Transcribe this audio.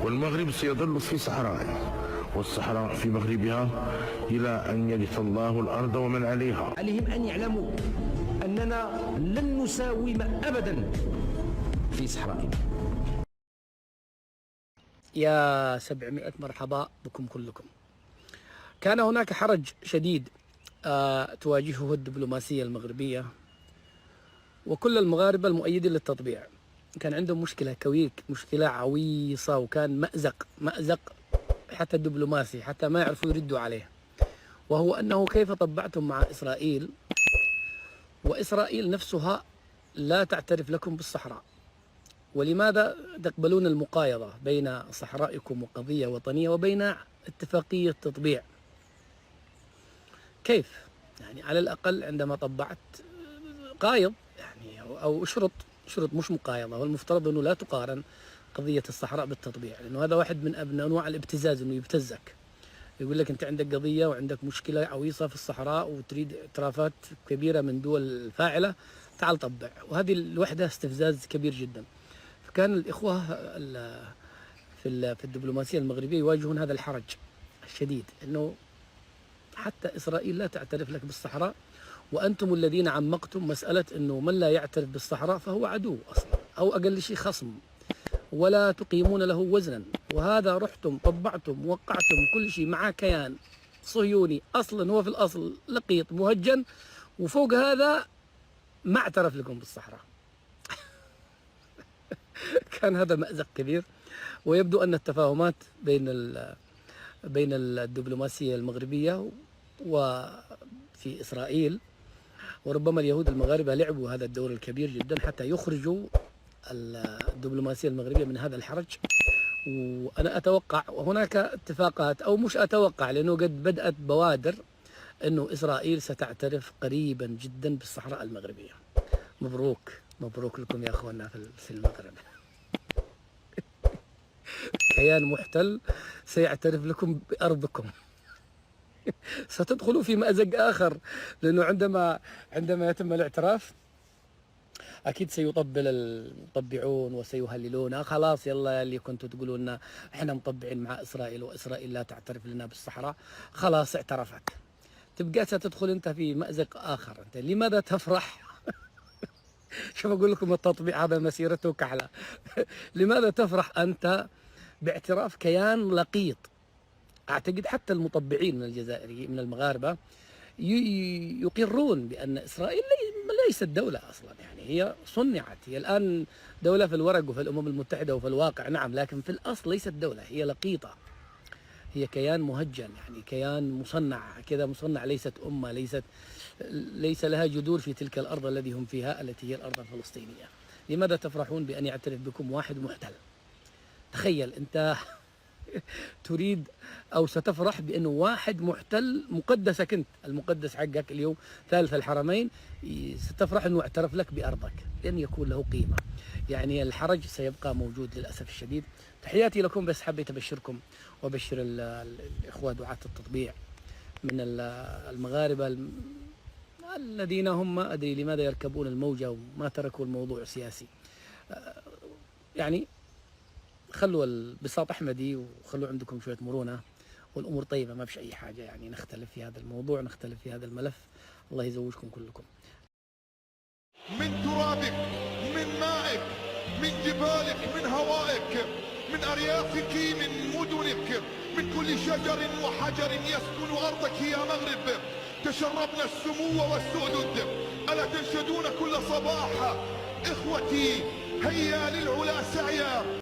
والمغرب سيظل في صحراء، والصحراء في مغربها إلى أن يرث الله الأرض ومن عليها. عليهم أن يعلموا أننا لن نساوم أبدا في صحرائنا. يا 700 مرحبا بكم كلكم. كان هناك حرج شديد تواجهه الدبلوماسية المغربية وكل المغاربة المؤيدين للتطبيع. كان عندهم مشكلة عويصة، وكان مأزق حتى الدبلوماسي، حتى ما يعرفوا يردوا عليه، وهو أنه كيف طبعتم مع إسرائيل وإسرائيل نفسها لا تعترف لكم بالصحراء، ولماذا تقبلون المقايضة بين صحرائكم وقضية وطنية وبين اتفاقية تطبيع؟ كيف؟ يعني على الأقل عندما طبعت قايض يعني أو شرط مش مقايضة، والمفترض أنه لا تقارن قضية الصحراء بالتطبيع، لأنه هذا واحد من أنواع الابتزاز، أنه يبتزك، يقول لك أنت عندك قضية وعندك مشكلة عويصة في الصحراء وتريد اعترافات كبيرة من دول الفاعلة، تعال طبع، وهذه لوحدها استفزاز كبير جدا. فكان الإخوة في الدبلوماسية المغربية يواجهون هذا الحرج الشديد، أنه حتى إسرائيل لا تعترف لك بالصحراء، وأنتم الذين عمقتم مسألة أنه من لا يعترف بالصحراء فهو عدو أصلا، أو أقل شيء خصم، ولا تقيمون له وزنا. وهذا رحتم طبعتم وقعتم كل شيء مع كيان صهيوني أصلا هو في الأصل لقيط مهجن، وفوق هذا ما اعترف لكم بالصحراء. كان هذا مأزق كبير، ويبدو أن التفاهمات بين الدبلوماسية المغربية وفي إسرائيل، وربما اليهود المغاربة لعبوا هذا الدور الكبير جدا حتى يخرجوا الدبلوماسية المغربية من هذا الحرج. وأنا أتوقع وهناك اتفاقات، أو مش أتوقع لأنه قد بدأت بوادر، أنه إسرائيل ستعترف قريبا جدا بالصحراء المغربية. مبروك لكم يا أخوانا في المغرب. كيان محتل سيعترف لكم بأرضكم. ستدخلوا في مأزق آخر، لأنه عندما يتم الاعتراف أكيد سيطبل المطبعون وسيهللون، خلاص يلا اللي كنتوا تقولون احنا مطبعين مع إسرائيل وإسرائيل لا تعترف لنا بالصحراء، خلاص اعترفت. تبقى ستدخل أنت في مأزق آخر. أنت لماذا تفرح؟ شوف أقول لكم التطبيع هذا مسيرته كحلة. لماذا تفرح أنت باعتراف كيان لقيط؟ أعتقد حتى المطبعين من الجزائريين من المغاربة يقرون بأن إسرائيل ليست دولة أصلا، يعني هي صنعت، هي الآن دولة في الورق وفي الأمم المتحدة وفي الواقع نعم، لكن في الأصل ليست دولة، هي لقيطة، هي كيان مهجن، يعني كيان مصنع كذا، مصنع، ليست أمة، ليس لها جذور في تلك الأرض التي هم فيها، التي هي الأرض الفلسطينية. لماذا تفرحون بأن يعترف بكم واحد محتل؟ تخيل أنت تريد أو ستفرح بأنه واحد محتل مقدسك، أنت المقدس حقك اليوم ثالث الحرمين، ستفرح أنه اعترف لك بأرضك لأن يكون له قيمة. يعني الحرج سيبقى موجود للأسف الشديد. تحياتي لكم، بس حبيت أبشركم وأبشر الإخوة دعاة التطبيع من المغاربة الذين هم ما أدري لماذا يركبون الموجة وما تركوا الموضوع سياسي. يعني خلوا البساط أحمدي وخلوا عندكم شوية مرونة والأمور طيبة، ما فيش أي حاجة، يعني نختلف في هذا الموضوع، نختلف في هذا الملف. الله يزوجكم كلكم. من ترابك، من مائك، من جبالك، من هوائك، من أريافك، من مدنك، من كل شجر وحجر يسكن أرضك يا مغرب، تشربنا السمو والسؤدد. ألا تنشدون كل صباح إخوتي هيا للعلا سعيا.